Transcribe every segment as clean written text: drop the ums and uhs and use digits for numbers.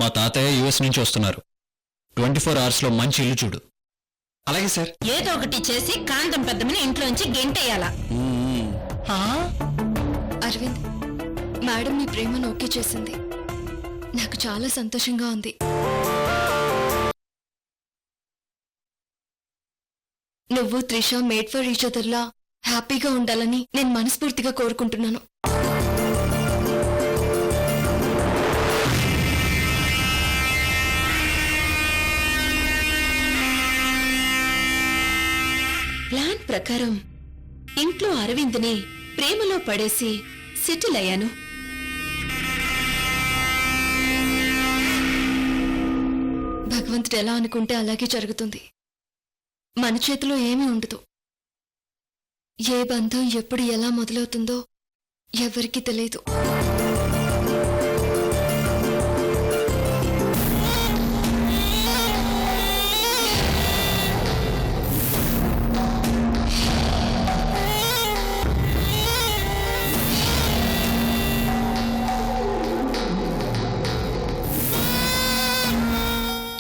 మా తాతయ్య యుఎస్ నుంచి వస్తున్నారు. 24 hours లో మంచి ఇల్లు చూడు. అలాగే సార్. ఏదో ఒకటి చేసి కాంతం పెద్దమని ఇంట్లోంచి గెంటేయాలా? అరవింద్, మేడం మీ ప్రేమను ఓకే చేసింది. నాకు చాలా సంతోషంగా ఉంది. నువ్వు త్రిష మేడ్ ఫర్ ఈచ్ అదర్లా హ్యాపీగా ఉండాలని నేను మనస్ఫూర్తిగా కోరుకుంటున్నాను. ప్లాన్ ప్రకారం ఇంట్లో అరవింద్ని ప్రేమలో పడేసి సెటిల్ అయ్యాను. భగవంతుడు ఎలా అనుకుంటే అలాగే జరుగుతుంది. మన చేతిలో ఏమీ ఉండదు. ఏ బంధం ఎప్పుడు ఎలా మొదలవుతుందో ఎవరికీ తెలియదు.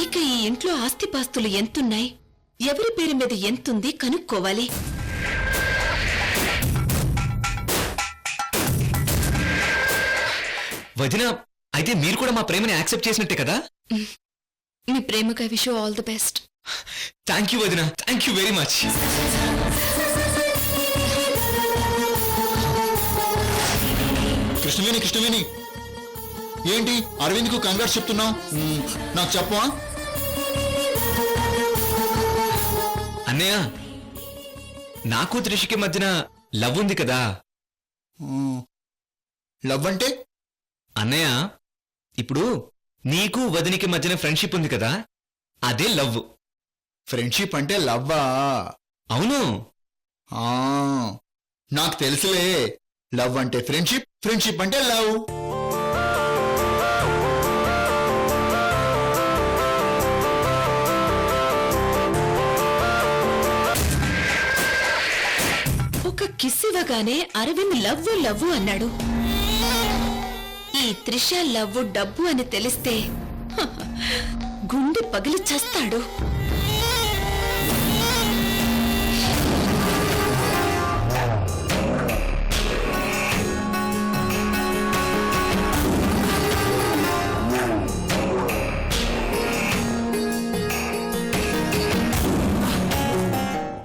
ఇక ఈ ఇంట్లో ఆస్తిపాస్తులు ఎంతున్నాయి, ఎవరి పేరు మీద ఎంతుంది కనుక్కోవాలి. వదిన, అయితే మీరు కూడా మా ప్రేమని యాక్సెప్ట్ చేసినట్టే కదా? మీ ప్రేమకు I wish you all the best. Thank you వదిన, thank you very much. Krishnaveni ఏంటి అరవింద్కు కంగ్రాట్స్ చెప్తున్నావు? నాకు చెప్పవా? అన్నయ్య, నాకు త్రిషకి మధ్యన లవ్ ఉంది కదా. లవ్ అంటే? అన్నయ్య, ఇప్పుడు నీకు వదినికి మధ్యన ఫ్రెండ్షిప్ ఉంది కదా, అదే లవ్. ఫ్రెండ్షిప్ అంటే లవ్వా? అవును. నాకు తెలుసులే. లవ్ అంటే ఫ్రెండ్షిప్, ఫ్రెండ్షిప్ అంటే లవ్. ఒక కిస్ ఇవ్వగానే అరవింద్ లవ్వు లవ్వు అన్నాడు. ఈ త్రిష లవ్వు డబ్బు అని తెలిస్తే గుండె పగిలి చస్తాడు.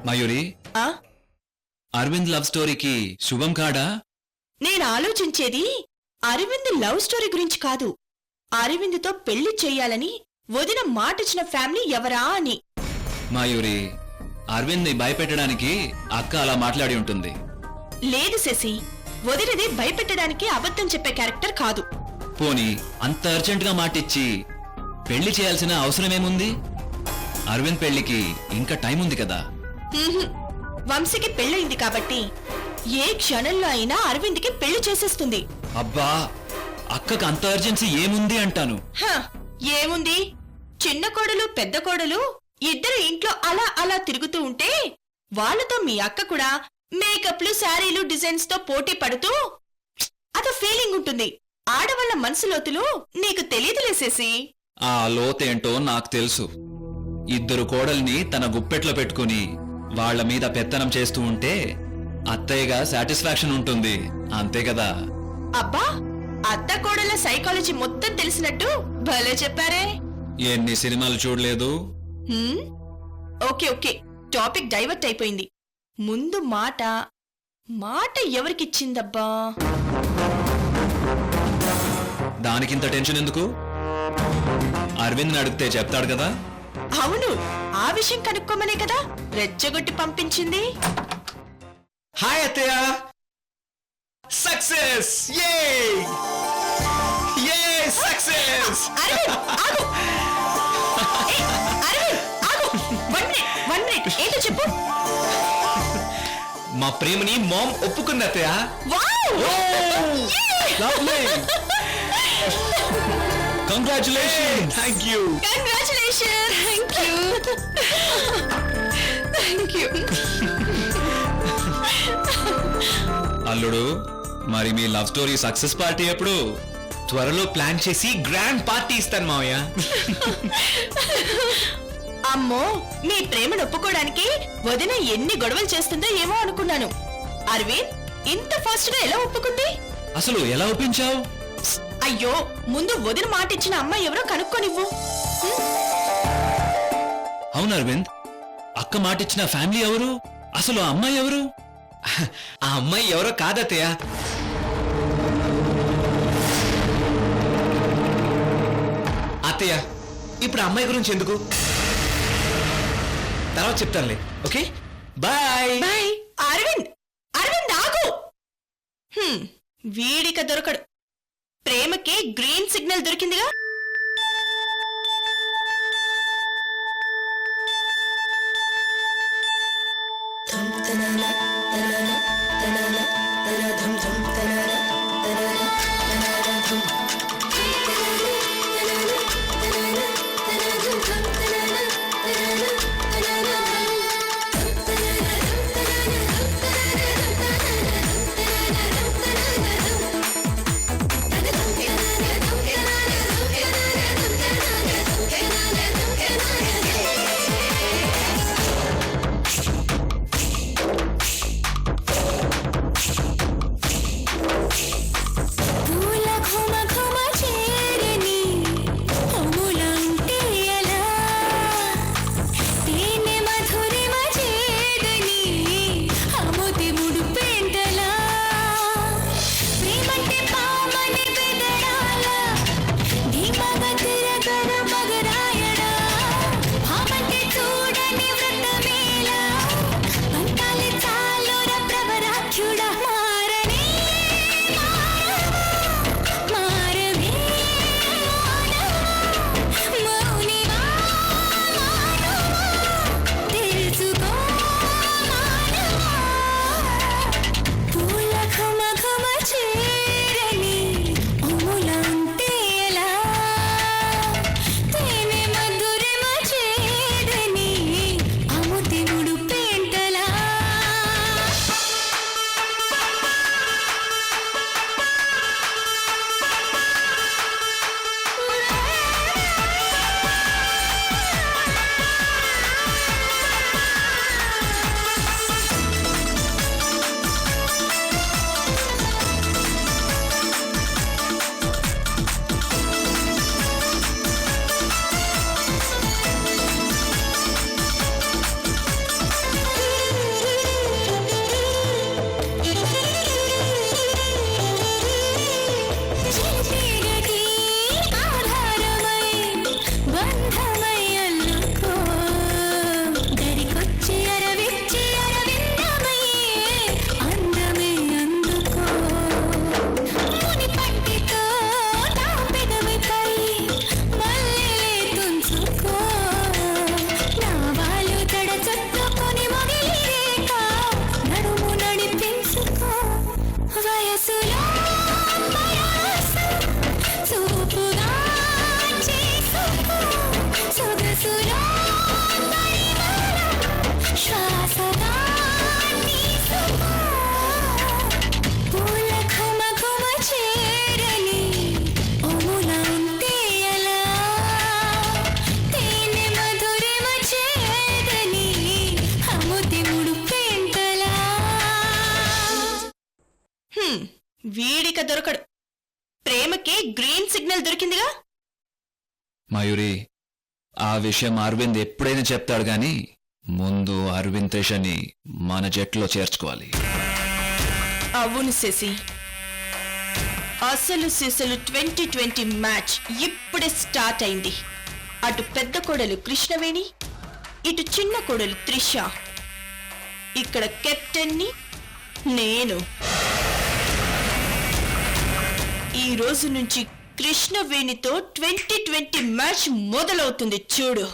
మయూరి, అరవింద్ లవ్ స్టోరీకి శుభం కాడా? నేను ఆలోచించేది అరవింద్ లవ్ స్టోరీ గురించి కాదు, అరవింద్తో పెళ్లి చెయ్యాలని వదిన మాటిచ్చిన ఫ్యామిలీ ఎవరా అని. మయూరి, అరవింద్ ని భయపెట్టడానికి అక్క అలా మాట్లాడి ఉంటుంది. లేదు శశి, వదినది భయపెట్టడానికి అబద్ధం చెప్పే క్యారెక్టర్ కాదు. పోనీ అంత అర్జెంట్ గా మాటిచ్చి పెళ్లి చేయాల్సిన అవసరమేముంది? అరవింద్ పెళ్లికి ఇంకా టైం ఉంది కదా. వంశీకి పెళ్ళయింది కాబట్టి ఏ క్షణంలో అయినా అరవింద్కి పెళ్లి చేసేస్తుంది. అబ్బా, అక్కకు అంత అర్జెన్సీ ఏముంది అంటాను. ఏముంది, చిన్న కోడలు పెద్ద కోడలు ఇద్దరు ఇంట్లో అలా అలా తిరుగుతూ ఉంటే వాళ్ళతో మీ అక్క కూడా మేకప్లు శారీలు డిజైన్స్ తో పోటీ పడుతూ అదో ఫీలింగ్ ఉంటుంది. ఆడవాళ్ళ మనసు లోతులు నీకు తెలియదులేసేసి. ఆ లోతేంటో నాకు తెలుసు. ఇద్దరు కోడల్ని తన గుప్పెట్లో పెట్టుకుని వాళ్ల మీద పెత్తనం చేస్తూ ఉంటే అత్తయ్యగా సాటిస్ఫాక్షన్ ఉంటుంది, అంతే కదా. అబ్బా, అత్త కోడల సైకాలజీ మొత్తం తెలిసినట్టు భలే చెప్పారే. ఎన్ని సినిమాలు చూడలేదు. ఓకే ఓకే, టాపిక్ డైవర్ట్ అయిపోయింది. ముందు మాట ఎవరికిచ్చిందబ్బా? దానికింత టెన్షన్ ఎందుకు? అరవింద్ అడిగితే చెప్తాడు కదా. అవును, ఆ విషయం కనుక్కోమనే కదా రెచ్చగొట్టి పంపించింది. హాయ్ అత్తయ్య, సక్సెస్! యే యే సక్సెస్! వన్ మినిట్, ఏంటో చెప్పు. మా ప్రేమని మామ్ ఒప్పుకుంది అత్తయ్య. Congratulations. Thank you. Thank you. అల్లుడు, మరి మీ లవ్ స్టోరీ సక్సెస్ పార్టీ ఎప్పుడు? త్వరలో ప్లాన్ చేసి గ్రాండ్ పార్టీ ఇస్తాను మావయ్య. అమ్మో మీ ప్రేమను ఒప్పుకోవడానికి వదిన ఎన్ని గొడవలు చేస్తుందో ఏమో అనుకున్నాను. అరవింద్ ఇంత ఫాస్ట్ గా ఎలా ఒప్పుకుంది? అసలు ఎలా ఒప్పించావు? అయ్యో ముందు వదిన మాట ఇచ్చిన అమ్మాయి ఎవరో కనుక్కోనివ్వు. అవును అరవింద్, అక్క మాటిచ్చిన ఫ్యామిలీ ఎవరు? అసలు ఆ అమ్మాయి ఎవరు? ఆ అమ్మాయి ఎవరో కాదత్తయ్య. అత్తయ్య ఇప్పుడు ఆ అమ్మాయి గురించి ఎందుకు, తర్వాత చెప్తానులే. Okay bye. Bye. Aravind Aravind ఆగు. వీడిక దొరకడు. ప్రేమకి గ్రీన్ సిగ్నల్ దొరికిందిగా. వీడిక దొరకడు. ప్రేమకి గ్రీన్ సిగ్నల్ దొరికిందిగా. మయూరి, ఆ విషయం అరవింద్ ఎప్పుడైనా చెప్తాడు గాని ముందు అరవింద్ త్రిషని మన జట్లో చేర్చుకోవాలి. అవును శశి, అసలు సిసలు 2020 మ్యాచ్ ఇప్పుడే స్టార్ట్ అయింది. అటు పెద్ద కోడలు కృష్ణవేణి, ఇటు చిన్న కోడలు త్రిష. ఇక్కడ కెప్టెన్ని నేను. ఈ రోజు నుంచి కృష్ణవేణితో 2020 మ్యాచ్ మొదలవుతుంది చూడు.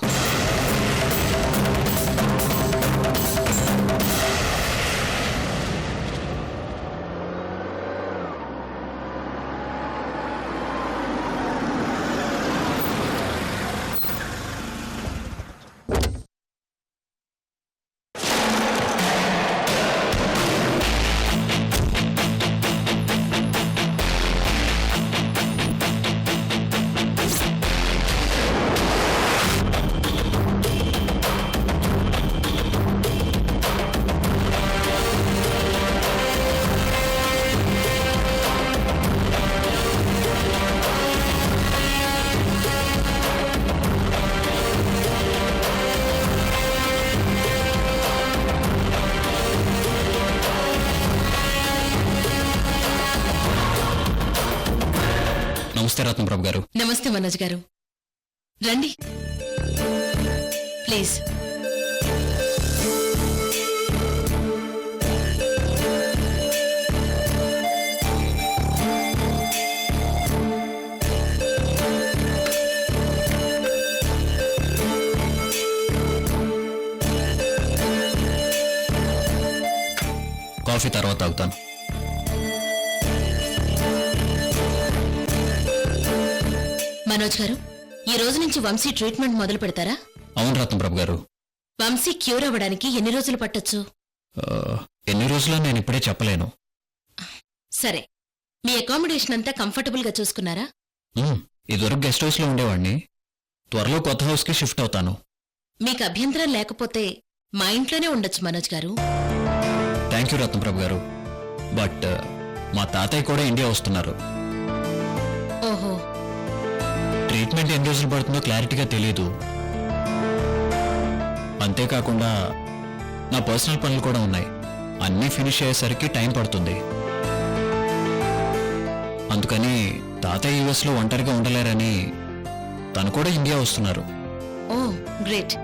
రత్నప్రభు గారు. నమస్తే మనోజ్ గారు, రండి ప్లీజ్. కాఫీ తర్వాత తాగుతాను. మనోజ్ గారు, ఈ రోజు నుంచి వంశీ ట్రీట్మెంట్ మొదలు పెడతారా? అవును రత్నప్రభు గారు. వంశీ క్యూర్ అవ్వడానికి ఎన్ని రోజులు పట్టొచ్చు? ఎన్ని రోజులో నేను ఇప్పుడే చెప్పలేను. సరే, మీ అకామిడేషన్ అంతా కంఫర్టబుల్ గా చూసుకున్నారా? ఇదివరకు గెస్ట్ హౌస్లో ఉండేవాడిని. త్వరలో కొత్త హౌస్కి షిఫ్ట్ అవుతాను. మీకు అభ్యంతరం లేకపోతే మా ఇంట్లోనే ఉండొచ్చు మనోజ్ గారు. థ్యాంక్ యూ రత్నప్రభు గారు. బట్ మా తాతయ్య కూడా ఇండియా వస్తున్నారు. ఓహో, ట్రీట్మెంట్ ఎన్ని రోజులు పడుతుందో క్లారిటీగా తెలియదు. అంతేకాకుండా నా పర్సనల్ పనులు కూడా ఉన్నాయి. అన్నీ ఫినిష్ అయ్యేసరికి టైం పడుతుంది. అందుకని తాతయ్య యూఎస్లో ఒంటరిగా ఉండలేరని తను కూడా ఇండియా వస్తున్నారు. ఓ గ్రేట్.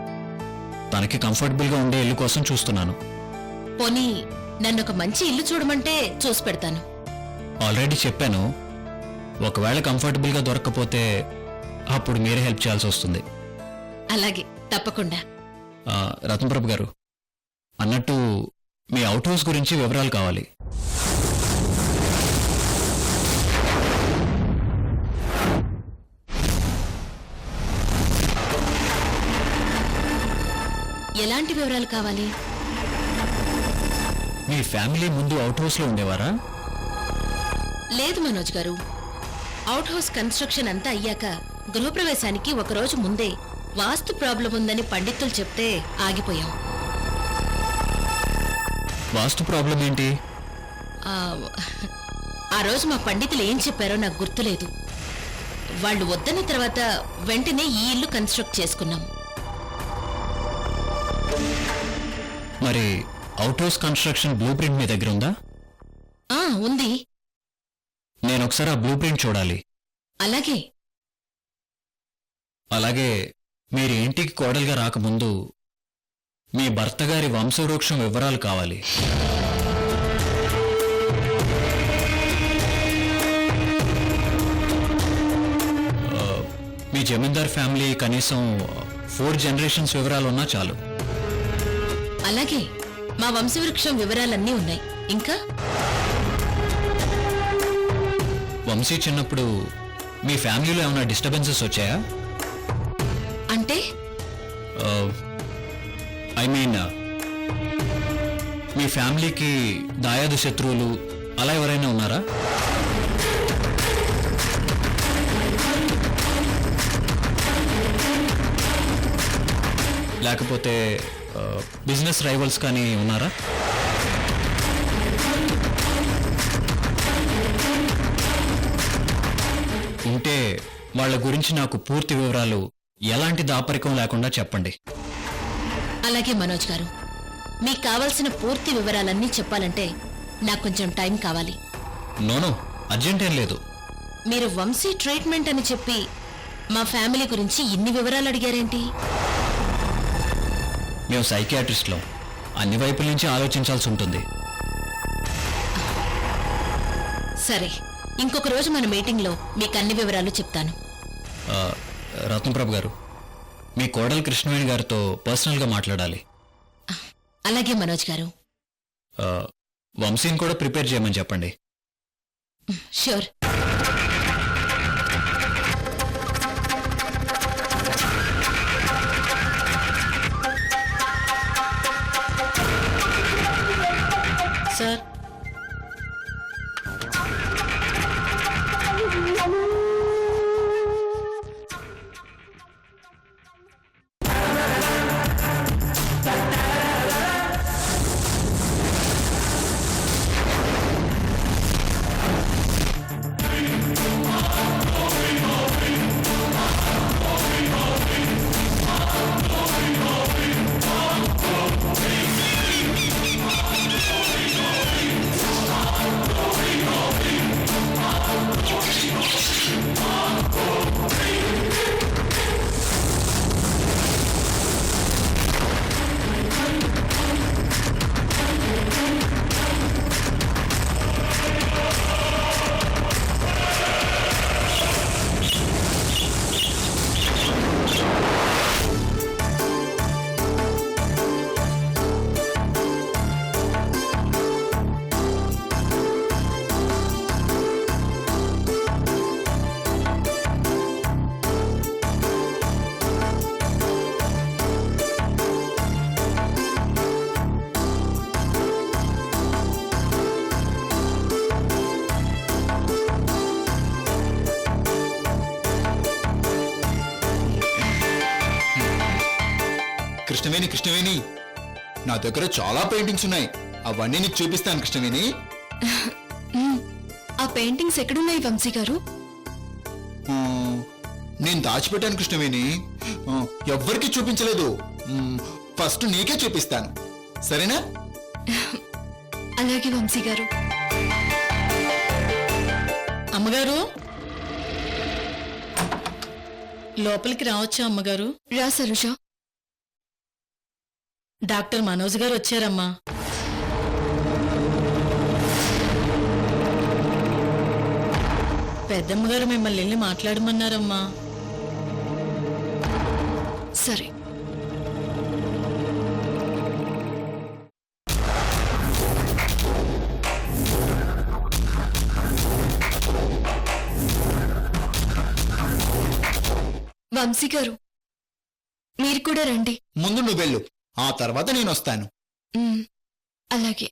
తనకి కంఫర్టబుల్గా ఉండే ఇల్లు కోసం చూస్తున్నాను. పోనీ నన్ను ఒక మంచి ఇల్లు చూడమంటే చూసి పెడతాను. ఆల్రెడీ చెప్పాను, ఒకవేళ కంఫర్టబుల్గా దొరక్కపోతే అప్పుడు మీరే హెల్ప్ చేయాల్సి వస్తుంది. అలాగే, తప్పకుండా. రత్నప్రభు గారు, అన్నట్టు మీ అవుట్ హౌస్ గురించి వివరాలు కావాలి. ఎలాంటి వివరాలు కావాలి? మీ ఫ్యామిలీ ముందు అవుట్ హౌస్లో ఉండేవారా? లేదు మనోజ్ గారు, అవుట్ హౌస్ కన్స్ట్రక్షన్ అంతా అయ్యాక గృహప్రవేశానికి ఒకరోజు ముందే వాస్తు ప్రాబ్లం ఉందని పండితులు చెప్తే ఆగిపోయాం. వాస్తు ప్రాబ్లం ఏంటి? ఆ రోజు మా పండితులు ఏం చెప్పారో నాకు గుర్తులేదు. వాళ్ళు వద్దన్న తర్వాత వెంటనే ఈ ఇల్లు కన్స్ట్రక్ట్ చేసుకున్నాం. మరి out house construction blueprint మీ దగ్గర ఉందా? ఉంది. నేను ఒకసారి ఆ బ్లూ ప్రింట్ చూడాలి. అలాగే. అలాగే మీరు ఇంటికి కోడలుగా రాకముందు మీ భర్త గారి వంశవృక్షం వివరాలు కావాలి. మీ జమీందార్ ఫ్యామిలీ కనీసం 4 జనరేషన్స్ వివరాలు ఉన్నా చాలు. అలాగే, మా వంశవృక్షం వివరాలన్నీ ఉన్నాయి. ఇంకా వంశీ చిన్నప్పుడు మీ ఫ్యామిలీలో ఏమైనా డిస్టర్బెన్సెస్ వచ్చాయా? అంటే ఐ మీన్ మీ ఫ్యామిలీకి దాయాదు శత్రువులు అలా ఎవరైనా ఉన్నారా? లేకపోతే బిజినెస్ రైవల్స్ కానీ ఉన్నారా? ఉంటే వాళ్ళ గురించి నాకు పూర్తి వివరాలు ఎలాంటి దాపరికం లేకుండా చెప్పండి. అలాగే మనోజ్ గారు, మీకు కావాల్సిన పూర్తి వివరాలన్నీ చెప్పాలంటే నాకు కొంచెం టైం కావాలి. నోనో, అర్జెంట్ ఏం లేదు. మీరు వంశీ ట్రీట్మెంట్ అని చెప్పి మా ఫ్యామిలీ గురించి ఇన్ని వివరాలు అడిగారేంటి? మేము సైకియాట్రిస్ట్లో అన్ని వైపుల నుంచి ఆలోచించాల్సి ఉంటుంది. సరే, ఇంకొక రోజు మన మీటింగ్లో మీకు అన్ని వివరాలు చెప్తాను. రత్నప్రభు గారు, మీ కోడలు కృష్ణవేణి గారితో పర్సనల్గా మాట్లాడాలి. అలాగే మనోజ్ గారు. వంశీని కూడా ప్రిపేర్ చేయమని చెప్పండి. ష్యూర్. సార్, కృష్ణవేణి కృష్ణవేణి, నా దగ్గర చాలా పెయింటింగ్స్ ఉన్నాయి, అవన్నీ నీకు చూపిస్తాను కృష్ణవేణి. ఆ పెయింటింగ్స్ ఎక్కడున్నాయి వంశీ గారు? ఆ, నేను దాచిపెట్టాను కృష్ణవేణి, ఎవ్వరికీ చూపించలేదు. ఫస్ట్ నీకే చూపిస్తాను, సరేనా? అలాగే వంశీ గారు. అమ్మగారు లోపలికి రావచ్చా అమ్మగారు? రా సరుష. డాక్టర్ మనోజ్ గారు వచ్చారమ్మా. పెద్దమ్మగారు మిమ్మల్ని వెళ్ళి మాట్లాడమన్నారమ్మా. సరే. వంశీ గారు మీరు కూడా రండి. ముందు నువ్వు వెళ్ళు, ఆ తర్వాత నేను వస్తాను. అలాగే.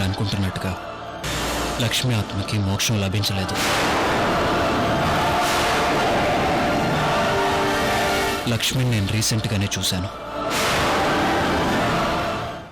అనుకుంటున్నట్టుగా లక్ష్మి ఆత్మకి మోక్షం లభించలేదు. లక్ష్మిని నేను రీసెంట్గానే చూశాను.